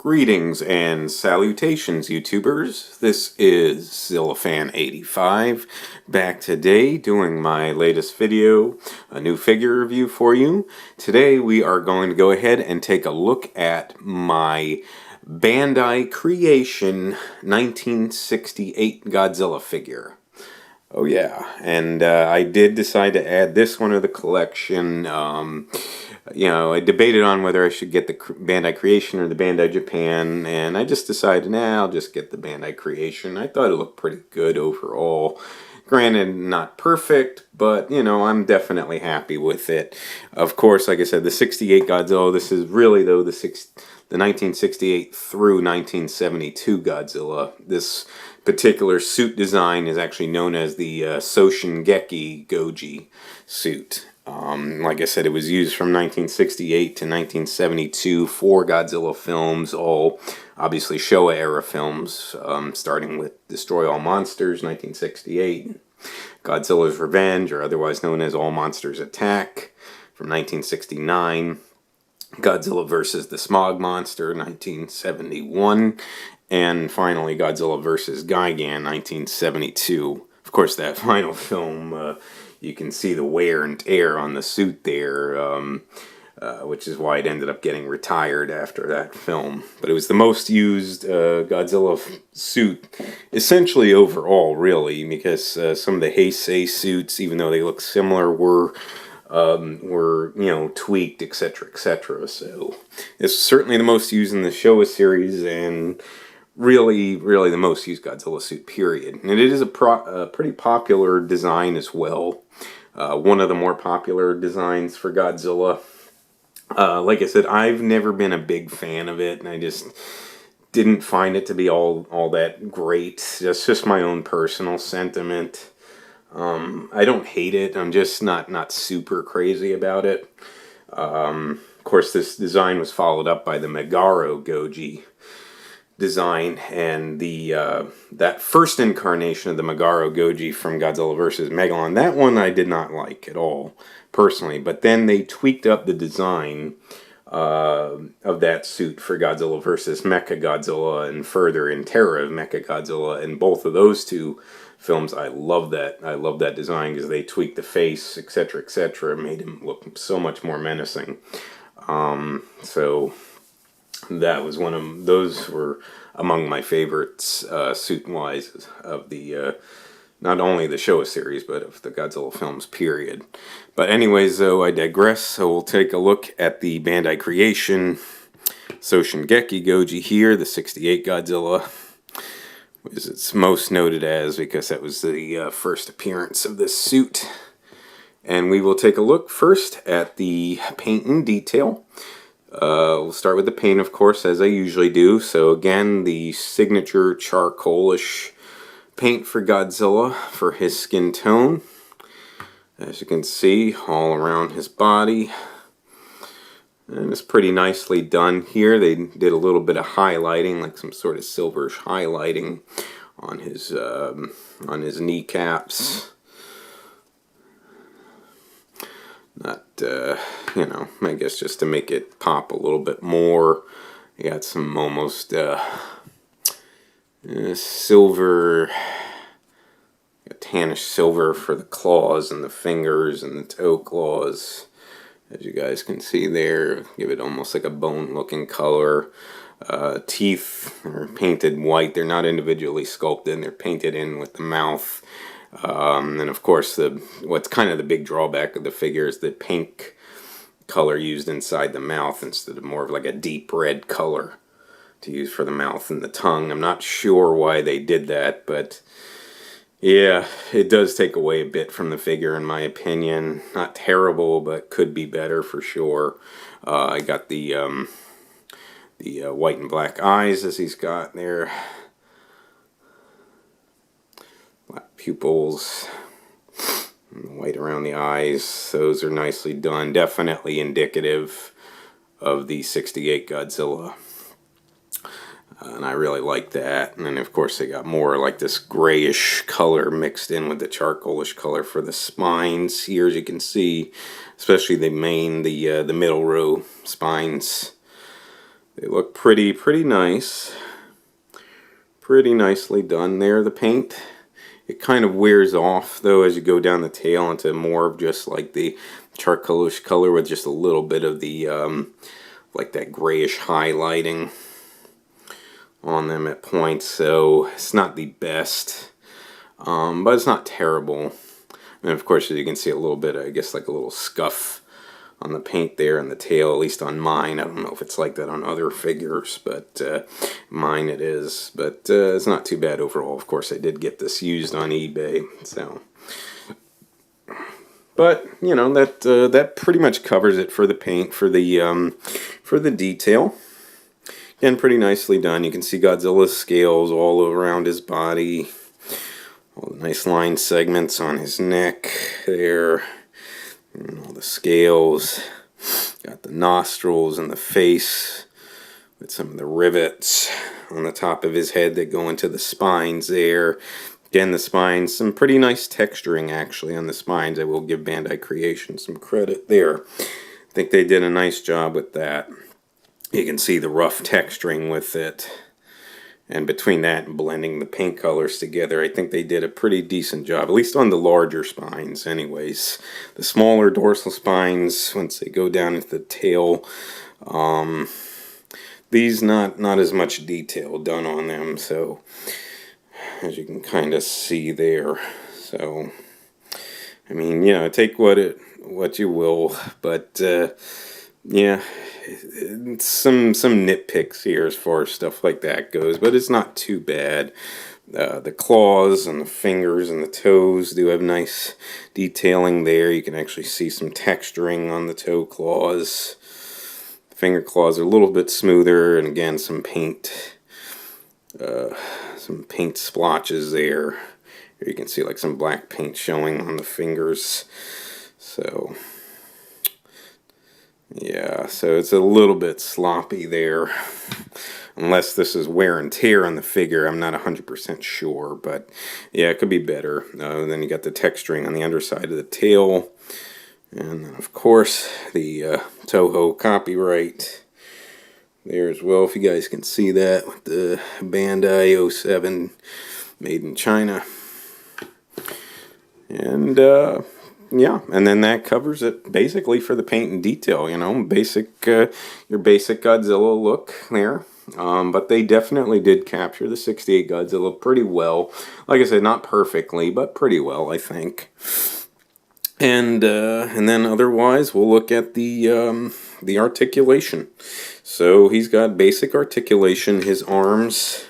Greetings and salutations, YouTubers. This is ZillaFan85, back today doing my latest video, a new figure review for you. Today we are going to go ahead and take a look at my Bandai Creation 1968 Godzilla figure. Oh yeah, and I did decide to add this one to the collection. You know, I debated on whether I should get the Bandai Creation or the Bandai Japan, and I just decided, nah, I'll just get the Bandai Creation. I thought it looked pretty good overall. Granted, not perfect, but, you know, I'm definitely happy with it. Of course, like I said, the 68 Godzilla, this is really, though, the 1968 through 1972 Godzilla. This particular suit design is actually known as the Soshingeki Goji suit. Like I said, it was used from 1968 to 1972, 4 Godzilla films, all obviously Showa era films, starting with Destroy All Monsters, 1968, Godzilla's Revenge, or otherwise known as All Monsters Attack, from 1969, Godzilla vs. the Smog Monster, 1971, and finally Godzilla vs. Gigan, 1972. Of course, that final film, you can see the wear and tear on the suit there, which is why it ended up getting retired after that film. But it was the most used Godzilla suit, essentially overall, really, because some of the Heisei suits, even though they look similar, were you know, tweaked, etc., etc. So it's certainly the most used in the Showa series, and really the most used Godzilla suit, period. And it is a pretty popular design as well. One of the more popular designs for Godzilla. Like I said, I've never been a big fan of it, and I just didn't find it to be all that great. That's just my own personal sentiment. I don't hate it. I'm just not super crazy about it. Of course, this design was followed up by the Megaro Goji design, and that first incarnation of the Megaro Goji from Godzilla vs. Megalon, that one I did not like at all, personally. But then they tweaked up the design of that suit for Godzilla vs. Mechagodzilla, and further in Terror of Mechagodzilla, and both of those two films, I love that. I love that design because they tweaked the face, etc., etc., made him look so much more menacing. So that was one of those were among my favorites, suit-wise, of the not only the Showa series, but of the Godzilla films, period. But anyways, though, I digress. So we'll take a look at the Bandai Creation Soshingeki Goji here, the 68 Godzilla, which it's most noted as, because that was the first appearance of this suit. And we will take a look first at the paint and detail. We'll start with the paint, of course, as I usually do. So again, the signature charcoalish paint for Godzilla for his skin tone. As you can see, all around his body. And it's pretty nicely done here. They did a little bit of highlighting, like some sort of silverish highlighting on his kneecaps. Not, you know, I guess just to make it pop a little bit more. You got some almost silver, tannish silver for the claws and the fingers and the toe claws. As you guys can see there, give it almost like a bone-looking color. Teeth are painted white. They're not individually sculpted. They're painted in with the mouth. And of course, what's kind of the big drawback of the figure is the pink color used inside the mouth instead of more of like a deep red color to use for the mouth and the tongue. I'm not sure why they did that, but yeah, it does take away a bit from the figure, in my opinion. Not terrible, but could be better for sure. I got the white and black eyes, as he's got there. Black pupils, and white around the eyes. Those are nicely done. Definitely indicative of the 68 Godzilla. And I really like that. And then, of course, they got more like this grayish color mixed in with the charcoalish color for the spines here, as you can see. Especially the middle row spines. They look pretty nice. Pretty nicely done there, the paint. It kind of wears off though as you go down the tail into more of just like the charcoalish color with just a little bit of the like that grayish highlighting on them at points. So it's not the best, but it's not terrible. And of course, as you can see, a little bit, I guess, like a little scuff on the paint there and the tail, at least on mine. I don't know if it's like that on other figures, but mine it is. But it's not too bad overall. Of course, I did get this used on eBay, so. But you know, that pretty much covers it for the paint, for the detail. Again, pretty nicely done. You can see Godzilla's scales all around his body. All the nice line segments on his neck there. And all the scales. Got the nostrils and the face with some of the rivets on the top of his head that go into the spines there. Again, the spines, some pretty nice texturing actually on the spines. I will give Bandai Creation some credit there. I think they did a nice job with that. You can see the rough texturing with it. And between that and blending the paint colors together, I think they did a pretty decent job, at least on the larger spines anyways. The smaller dorsal spines, once they go down into the tail, these not as much detail done on them, so as you can kind of see there. So, I mean, you know, take what you will, but yeah, some nitpicks here as far as stuff like that goes, but it's not too bad. The claws and the fingers and the toes do have nice detailing there. You can actually see some texturing on the toe claws. The finger claws are a little bit smoother, and again, some paint splotches there. Here you can see like some black paint showing on the fingers. So yeah, so it's a little bit sloppy there. Unless this is wear and tear on the figure, I'm not 100% sure. But yeah, it could be better. Then you got the texturing on the underside of the tail. And then, of course, the Toho copyright there as well, if you guys can see that, with the Bandai 07 made in China. And yeah, and then that covers it basically for the paint and detail, you know, your basic Godzilla look there. But they definitely did capture the 68 Godzilla pretty well. Like I said, not perfectly, but pretty well, I think. And then otherwise, we'll look at the articulation. So he's got basic articulation. His arms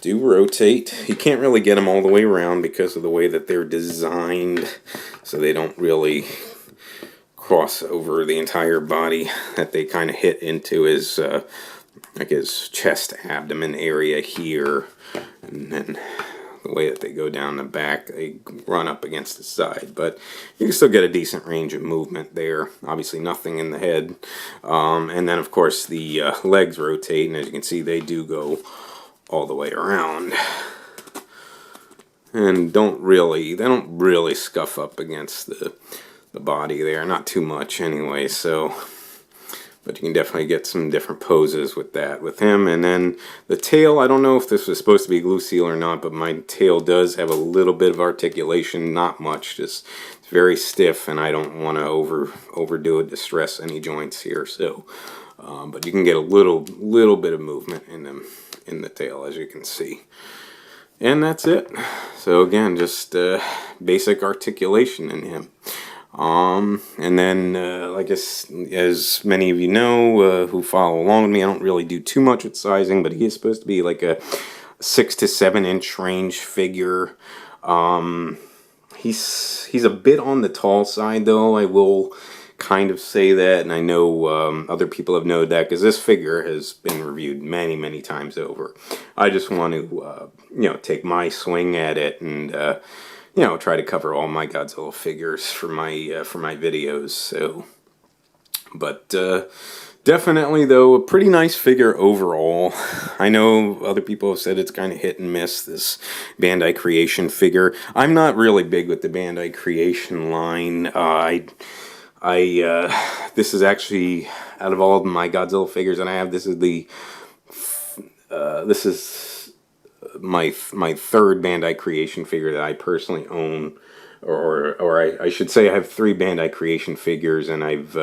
do rotate. You can't really get them all the way around because of the way that they're designed, so they don't really cross over the entire body, that they kind of hit into his like his chest abdomen area here, and then the way that they go down the back, they run up against the side. But you can still get a decent range of movement there. Obviously nothing in the head. And then of course the legs rotate, and as you can see, they do go all the way around, and they don't really scuff up against the body there, not too much anyway. So, but you can definitely get some different poses with that with him. And then the tail, I don't know if this was supposed to be glue seal or not, but my tail does have a little bit of articulation, not much, just it's very stiff, and I don't want to overdo it to stress any joints here. So but you can get a little bit of movement in them, in the tail, as you can see. And that's it. So again, just basic articulation in him. And then, like as many of you know who follow along with me, I don't really do too much with sizing, but he is supposed to be like a 6 to 7 inch range figure. He's a bit on the tall side, though. I will kind of say that, and I know other people have noted that, because this figure has been reviewed many times over. I just want to you know, take my swing at it, and you know, try to cover all my Godzilla figures for my videos. So, but definitely though, a pretty nice figure overall. I know other people have said it's kind of hit and miss, this Bandai Creation figure. I'm not really big with the Bandai Creation line. This is actually, out of all of my Godzilla figures that I have, this is my third Bandai Creation figure that I personally own, or I should say I have 3 Bandai Creation figures, and I've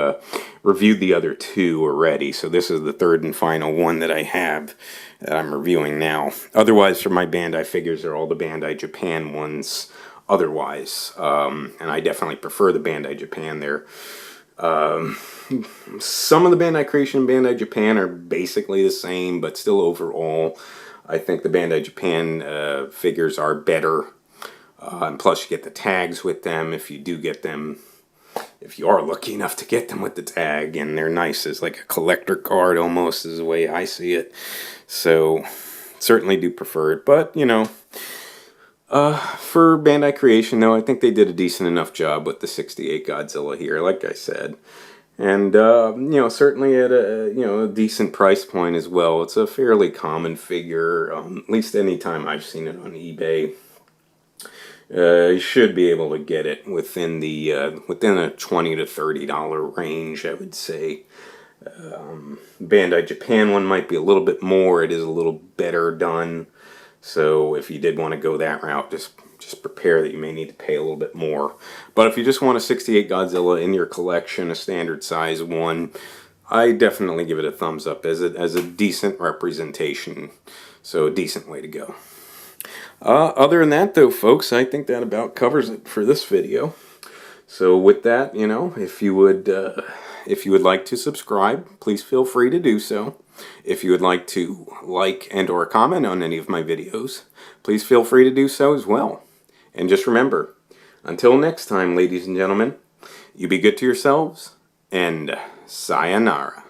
reviewed the other 2 already. So this is the third and final one that I have that I'm reviewing now. Otherwise, for my Bandai figures, they're all the Bandai Japan ones. Otherwise, and I definitely prefer the Bandai Japan there. Some of the Bandai Creation and Bandai Japan are basically the same, but still overall, I think the Bandai Japan figures are better. And plus you get the tags with them if you do get them, if you are lucky enough to get them with the tag, and they're nice as like a collector card almost, is the way I see it. So certainly do prefer it, but you know, for Bandai Creation though, I think they did a decent enough job with the 68 Godzilla here, like I said. And, you know, certainly at a decent price point as well. It's a fairly common figure, at least any time I've seen it on eBay. You should be able to get it within the, within a $20 to $30 range, I would say. Bandai Japan one might be a little bit more. It is a little better done. So if you did want to go that route, just prepare that you may need to pay a little bit more. But if you just want a 68 Godzilla in your collection, a standard size one, I definitely give it a thumbs up as a decent representation. So a decent way to go. Other than that though, folks, I think that about covers it for this video. So with that, you know, if you would like to subscribe, please feel free to do so. If you would like to like and or comment on any of my videos, please feel free to do so as well. And just remember, until next time, ladies and gentlemen, you be good to yourselves, and sayonara.